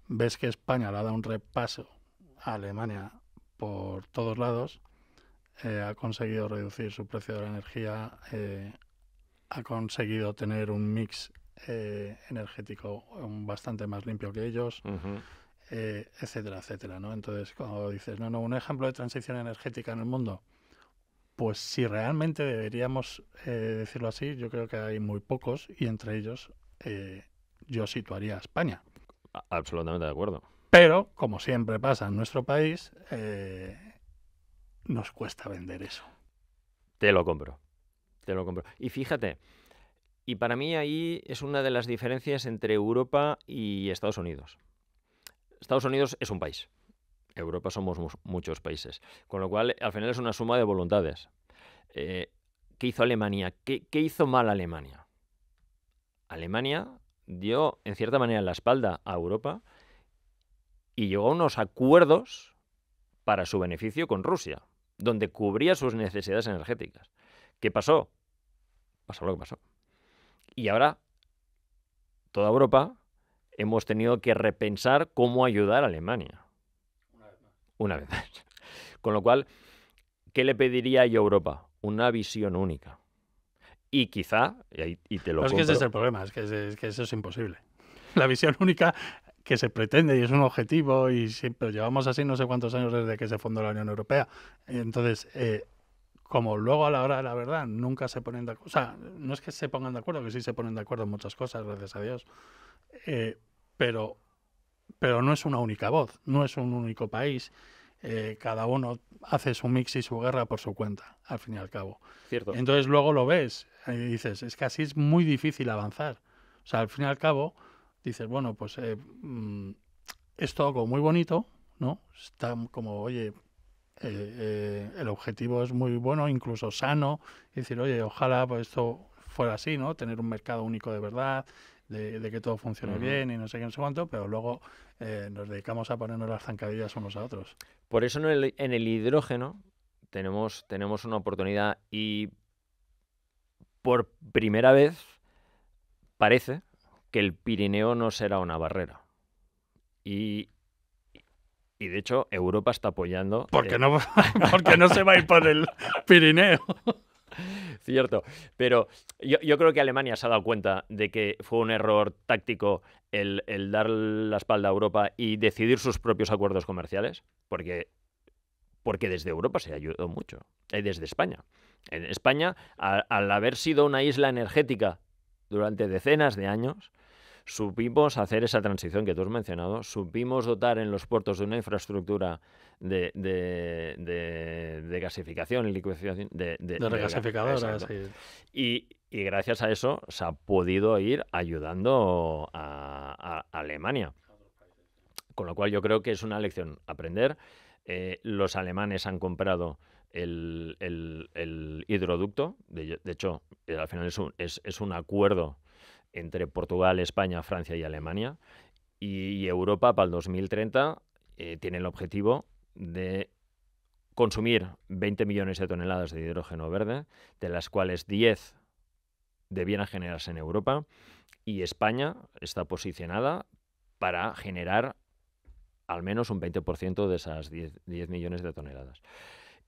ves que España le ha dado un repaso a Alemania por todos lados, ha conseguido reducir su precio de la energía, ha conseguido tener un mix energético bastante más limpio que ellos, etcétera, etcétera, ¿no? Entonces, cuando dices, no, un ejemplo de transición energética en el mundo, pues si realmente deberíamos decirlo así, yo creo que hay muy pocos, y entre ellos yo situaría a España. Absolutamente de acuerdo. Pero, como siempre pasa en nuestro país, nos cuesta vender eso. Te lo compro. Y fíjate, y para mí ahí es una de las diferencias entre Europa y Estados Unidos. Estados Unidos es un país. Europa somos muchos países. Con lo cual, al final es una suma de voluntades. ¿Qué hizo Alemania? ¿Qué hizo mal Alemania? Alemania dio, en cierta manera, la espalda a Europa y llegó a unos acuerdos para su beneficio con Rusia, donde cubría sus necesidades energéticas. ¿Qué pasó? Pasó lo que pasó. Y ahora, toda Europa hemos tenido que repensar cómo ayudar a Alemania. Una vez más. Con lo cual, ¿qué le pediría yo a Europa? Una visión única. Y quizá, y te lo compro... Es que ese es el problema, es que eso es imposible. La visión única que se pretende y es un objetivo, y siempre llevamos así no sé cuántos años desde que se fundó la Unión Europea. Entonces, como luego a la hora de la verdad nunca se ponen de acuerdo, o sea, no es que se pongan de acuerdo, que sí se ponen de acuerdo en muchas cosas, gracias a Dios, pero no es una única voz, no es un único país. cada uno hace su mix y su guerra por su cuenta, al fin y al cabo. Cierto. Entonces luego lo ves y dices, es que así es muy difícil avanzar. O sea, al fin y al cabo dices, bueno, pues es todo como muy bonito, ¿no? Está como, oye, el objetivo es muy bueno, incluso sano, y decir, oye, ojalá pues esto fuera así, ¿no? Tener un mercado único de verdad, de que todo funcione bien y no sé qué, no sé cuánto, pero luego nos dedicamos a ponernos las zancadillas unos a otros. Por eso en el hidrógeno tenemos una oportunidad y por primera vez parece que el Pirineo no será una barrera. Y de hecho Europa está apoyando... Porque no se va a ir por el Pirineo. Cierto, pero yo creo que Alemania se ha dado cuenta de que fue un error táctico el dar la espalda a Europa y decidir sus propios acuerdos comerciales, porque desde Europa se ayudó mucho, desde España. En España, al haber sido una isla energética durante decenas de años, supimos hacer esa transición que tú has mencionado, supimos dotar en los puertos de una infraestructura de gasificación y liquefación de regasificadoras. Y gracias a eso se ha podido ir ayudando a Alemania. Con lo cual yo creo que es una lección aprender. Los alemanes han comprado el hidroducto. De hecho, al final es un acuerdo entre Portugal, España, Francia y Alemania. Y Europa para el 2030 tiene el objetivo de consumir 20 millones de toneladas de hidrógeno verde, de las cuales 10 debieran generarse en Europa. Y España está posicionada para generar al menos un 20% de esas 10 millones de toneladas.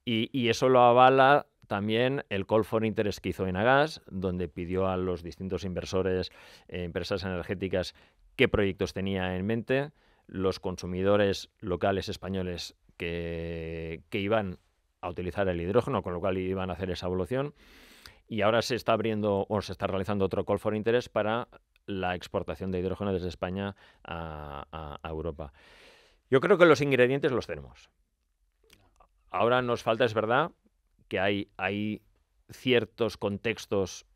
Y eso lo avala también el Call for Interest que hizo Enagás, donde pidió a los distintos inversores, empresas energéticas, qué proyectos tenía en mente, los consumidores locales españoles que iban a utilizar el hidrógeno, con lo cual iban a hacer esa evolución. Y ahora se está realizando otro Call for Interest para la exportación de hidrógeno desde España a Europa. Yo creo que los ingredientes los tenemos. Ahora nos falta, es verdad, que hay ciertos contextos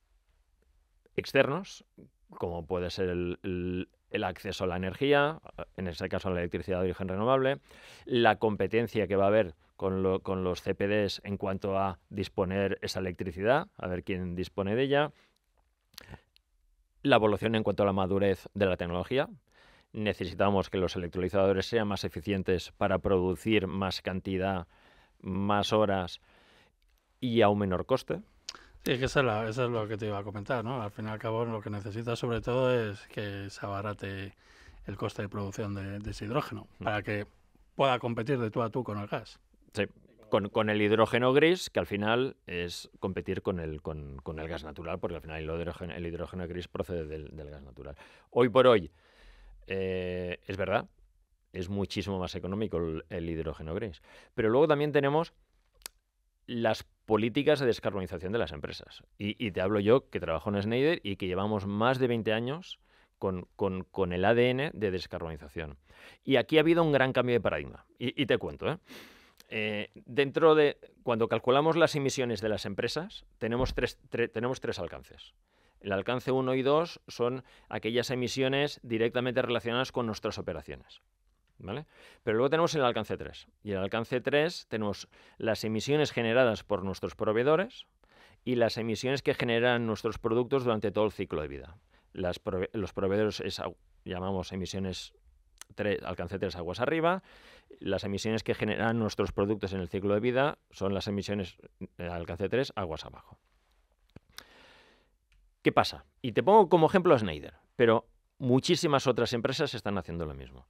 externos, como puede ser el acceso a la energía, en este caso a la electricidad de origen renovable, la competencia que va a haber con los CPDs en cuanto a disponer esa electricidad, a ver quién dispone de ella, la evolución en cuanto a la madurez de la tecnología. Necesitamos que los electrolizadores sean más eficientes para producir más cantidad, más horas y a un menor coste. Sí, que eso es lo que te iba a comentar, ¿no? Al fin y al cabo lo que necesitas sobre todo es que se abarate el coste de producción de ese hidrógeno para que pueda competir de tú a tú con el gas. Sí, con el hidrógeno gris, que al final es competir con el gas natural, porque al final el hidrógeno gris procede del gas natural. Hoy por hoy, es verdad, es muchísimo más económico el hidrógeno gris. Pero luego también tenemos las políticas de descarbonización de las empresas. Y te hablo yo, que trabajo en Schneider y que llevamos más de 20 años con el ADN de descarbonización. Y aquí ha habido un gran cambio de paradigma. Y te cuento, dentro de, cuando calculamos las emisiones de las empresas, tenemos tres alcances. El alcance 1 y 2 son aquellas emisiones directamente relacionadas con nuestras operaciones, ¿vale? Pero luego tenemos el alcance 3. Y en el alcance 3 tenemos las emisiones generadas por nuestros proveedores y las emisiones que generan nuestros productos durante todo el ciclo de vida. Los proveedores llamamos emisiones 3, alcance 3 aguas arriba. Las emisiones que generan nuestros productos en el ciclo de vida son las emisiones alcance 3 aguas abajo. ¿Qué pasa? Y te pongo como ejemplo a Schneider, pero muchísimas otras empresas están haciendo lo mismo.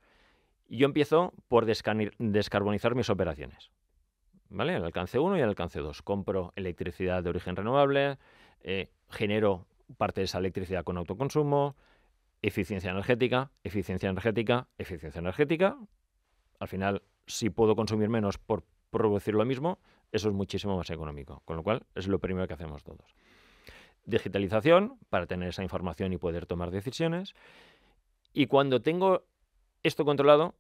Yo empiezo por descarbonizar mis operaciones, ¿vale? El alcance 1 y el alcance 2. Compro electricidad de origen renovable, genero parte de esa electricidad con autoconsumo, eficiencia energética, eficiencia energética, eficiencia energética. Al final, si puedo consumir menos por producir lo mismo, eso es muchísimo más económico. Con lo cual, es lo primero que hacemos todos. Digitalización, para tener esa información y poder tomar decisiones. Y cuando tengo esto controlado,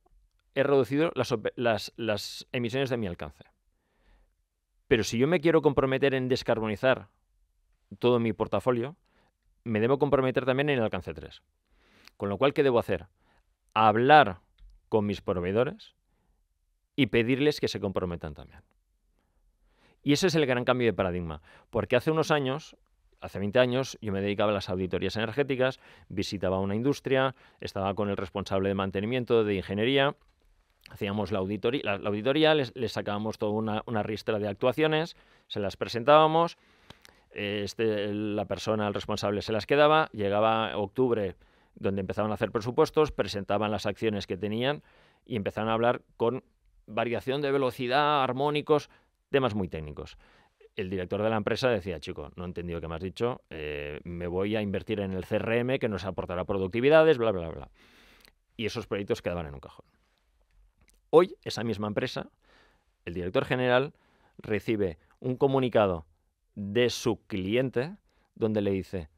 he reducido las emisiones de mi alcance. Pero si yo me quiero comprometer en descarbonizar todo mi portafolio, me debo comprometer también en el alcance 3. Con lo cual, ¿qué debo hacer? Hablar con mis proveedores y pedirles que se comprometan también. Y ese es el gran cambio de paradigma, porque hace unos años, hace 20 años, yo me dedicaba a las auditorías energéticas, visitaba una industria, estaba con el responsable de mantenimiento, de ingeniería, hacíamos la auditoría, les sacábamos toda una ristra de actuaciones, se las presentábamos, la persona, el responsable, se las quedaba, llegaba octubre, donde empezaban a hacer presupuestos, presentaban las acciones que tenían y empezaban a hablar con variación de velocidad, armónicos, temas muy técnicos. El director de la empresa decía, chico, no he entendido qué me has dicho, me voy a invertir en el CRM que nos aportará productividades, bla, bla, bla. Y esos proyectos quedaban en un cajón. Hoy, esa misma empresa, el director general recibe un comunicado de su cliente donde le dice,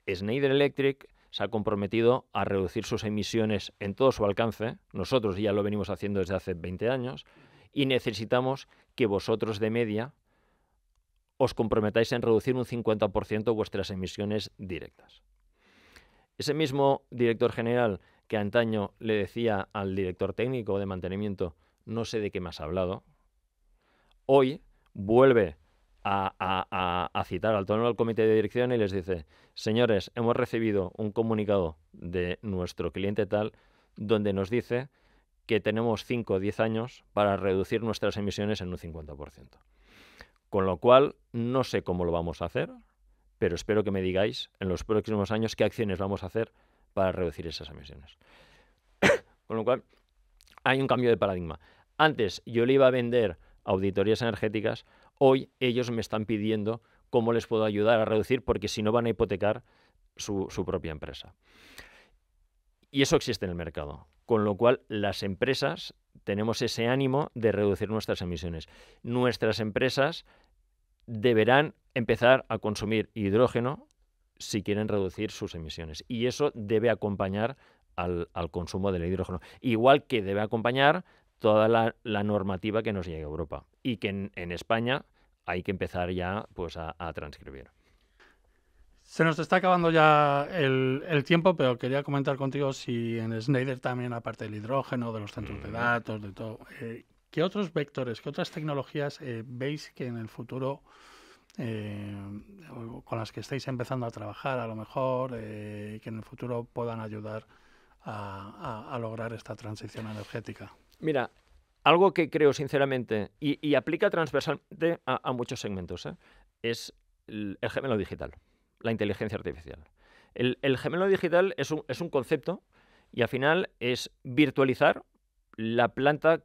Schneider Electric se ha comprometido a reducir sus emisiones en todo su alcance, nosotros ya lo venimos haciendo desde hace 20 años, y necesitamos que vosotros de media os comprometáis en reducir un 50% vuestras emisiones directas. Ese mismo director general que antaño le decía al director técnico de mantenimiento, no sé de qué me has hablado, hoy vuelve a citar al tono del comité de dirección y les dice, señores, hemos recibido un comunicado de nuestro cliente tal donde nos dice que tenemos 5 o 10 años para reducir nuestras emisiones en un 50%. Con lo cual, no sé cómo lo vamos a hacer, pero espero que me digáis en los próximos años qué acciones vamos a hacer para reducir esas emisiones. Con lo cual, hay un cambio de paradigma. Antes yo le iba a vender auditorías energéticas, hoy ellos me están pidiendo cómo les puedo ayudar a reducir, porque si no van a hipotecar su propia empresa. Y eso existe en el mercado. Con lo cual, las empresas tenemos ese ánimo de reducir nuestras emisiones. Nuestras empresas deberán empezar a consumir hidrógeno si quieren reducir sus emisiones. Y eso debe acompañar al consumo del hidrógeno. Igual que debe acompañar toda la normativa que nos llega a Europa. Y que en España hay que empezar ya pues, a transcribir. Se nos está acabando ya el tiempo, pero quería comentar contigo si en Schneider también, aparte del hidrógeno, de los centros de datos, de todo, ¿qué otros vectores, qué otras tecnologías veis que en el futuro, con las que estáis empezando a trabajar a lo mejor, que en el futuro puedan ayudar a lograr esta transición energética? Mira, algo que creo sinceramente, y aplica transversalmente a muchos segmentos, es el gemelo digital. La inteligencia artificial. El gemelo digital es un concepto y al final es virtualizar la planta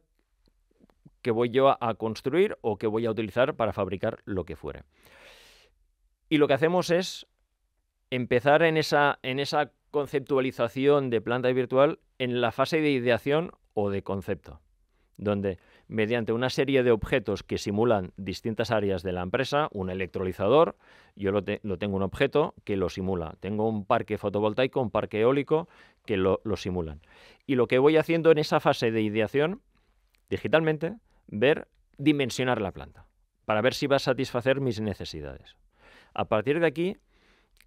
que voy yo a construir o que voy a utilizar para fabricar lo que fuere. Y lo que hacemos es empezar en esa conceptualización de planta virtual en la fase de ideación o de concepto, donde mediante una serie de objetos que simulan distintas áreas de la empresa, un electrolizador, yo lo tengo un objeto que lo simula. Tengo un parque fotovoltaico, un parque eólico que lo simulan. Y lo que voy haciendo en esa fase de ideación, digitalmente, dimensionar la planta, para ver si va a satisfacer mis necesidades. A partir de aquí,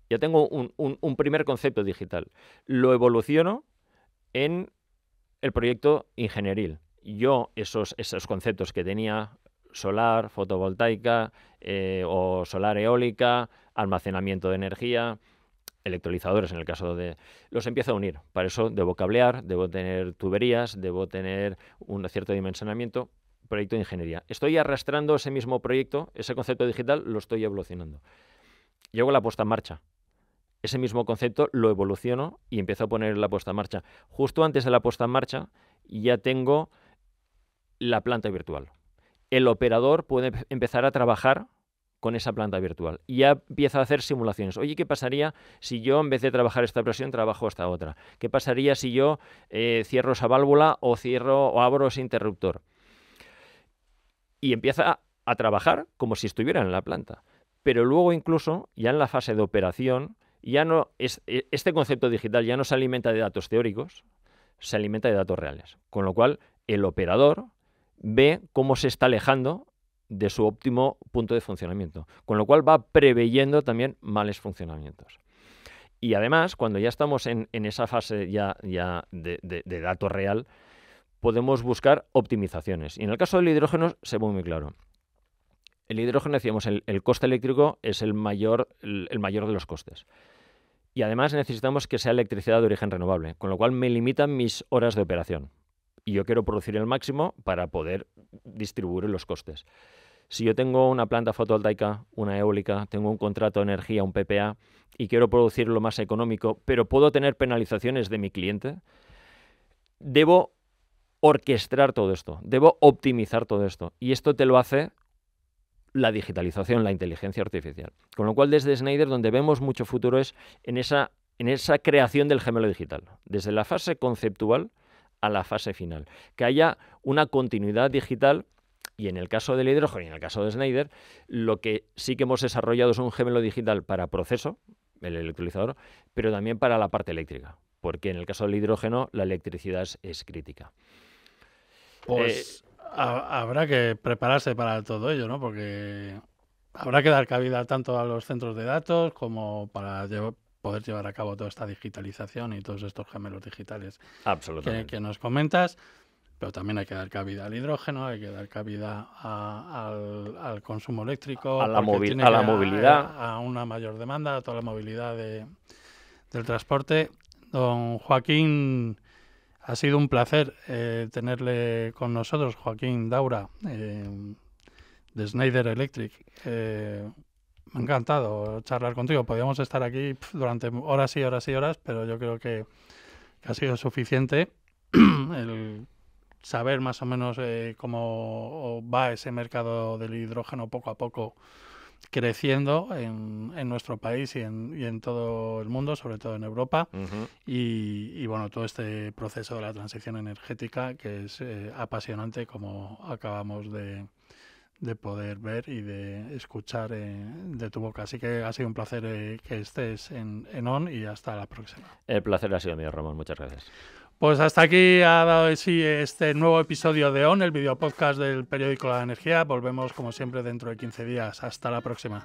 ya tengo un primer concepto digital. Lo evoluciono en el proyecto ingenieril. Yo esos conceptos que tenía, solar, fotovoltaica o solar eólica, almacenamiento de energía, electrolizadores en el caso de... los empiezo a unir. Para eso debo cablear, debo tener tuberías, debo tener un cierto dimensionamiento, proyecto de ingeniería. Estoy arrastrando ese mismo proyecto, ese concepto digital lo estoy evolucionando. Llego a la puesta en marcha. Ese mismo concepto lo evoluciono y empiezo a poner la puesta en marcha. Justo antes de la puesta en marcha ya tengo la planta virtual. El operador puede empezar a trabajar con esa planta virtual y ya empieza a hacer simulaciones. Oye, ¿qué pasaría si yo en vez de trabajar esta presión trabajo esta otra? ¿Qué pasaría si yo cierro esa válvula o abro ese interruptor? Y empieza a trabajar como si estuviera en la planta. Pero luego incluso ya en la fase de operación ya no este concepto digital ya no se alimenta de datos teóricos, se alimenta de datos reales. Con lo cual el operador ve cómo se está alejando de su óptimo punto de funcionamiento, con lo cual va preveyendo también males funcionamientos. Y además, cuando ya estamos en esa fase ya de dato real, podemos buscar optimizaciones. Y en el caso del hidrógeno se ve muy claro. El hidrógeno, decíamos, el coste eléctrico es el mayor de los costes. Y además necesitamos que sea electricidad de origen renovable, con lo cual me limitan mis horas de operación. Y yo quiero producir el máximo para poder distribuir los costes. Si yo tengo una planta fotovoltaica, una eólica, tengo un contrato de energía, un PPA, y quiero producir lo más económico, pero puedo tener penalizaciones de mi cliente, debo orquestar todo esto, debo optimizar todo esto. Y esto te lo hace la digitalización, la inteligencia artificial. Con lo cual, desde Schneider, donde vemos mucho futuro es en esa creación del gemelo digital, desde la fase conceptual a la fase final. Que haya una continuidad digital, y en el caso del hidrógeno y en el caso de Schneider, lo que sí que hemos desarrollado es un gemelo digital para proceso, el electrolizador, pero también para la parte eléctrica, porque en el caso del hidrógeno la electricidad es crítica. Pues habrá que prepararse para todo ello, ¿no? Porque habrá que dar cabida tanto a los centros de datos como para poder llevar a cabo toda esta digitalización y todos estos gemelos digitales que nos comentas. Pero también hay que dar cabida al hidrógeno, hay que dar cabida al consumo eléctrico, a la movilidad, a una mayor demanda, a toda la movilidad del transporte. Don Joaquín, ha sido un placer tenerle con nosotros, Joaquín Daura, de Schneider Electric. Me ha encantado charlar contigo. Podríamos estar aquí durante horas y horas y horas, pero yo creo que ha sido suficiente el saber más o menos cómo va ese mercado del hidrógeno poco a poco creciendo en nuestro país y en todo el mundo, sobre todo en Europa. Uh-huh. Y bueno, todo este proceso de la transición energética que es apasionante, como acabamos de poder ver y de escuchar de tu boca. Así que ha sido un placer que estés en ON y hasta la próxima. El placer ha sido mío, Ramón. Muchas gracias. Pues hasta aquí ha dado de sí este nuevo episodio de ON, el videopodcast del periódico La Energía. Volvemos como siempre dentro de 15 días. Hasta la próxima.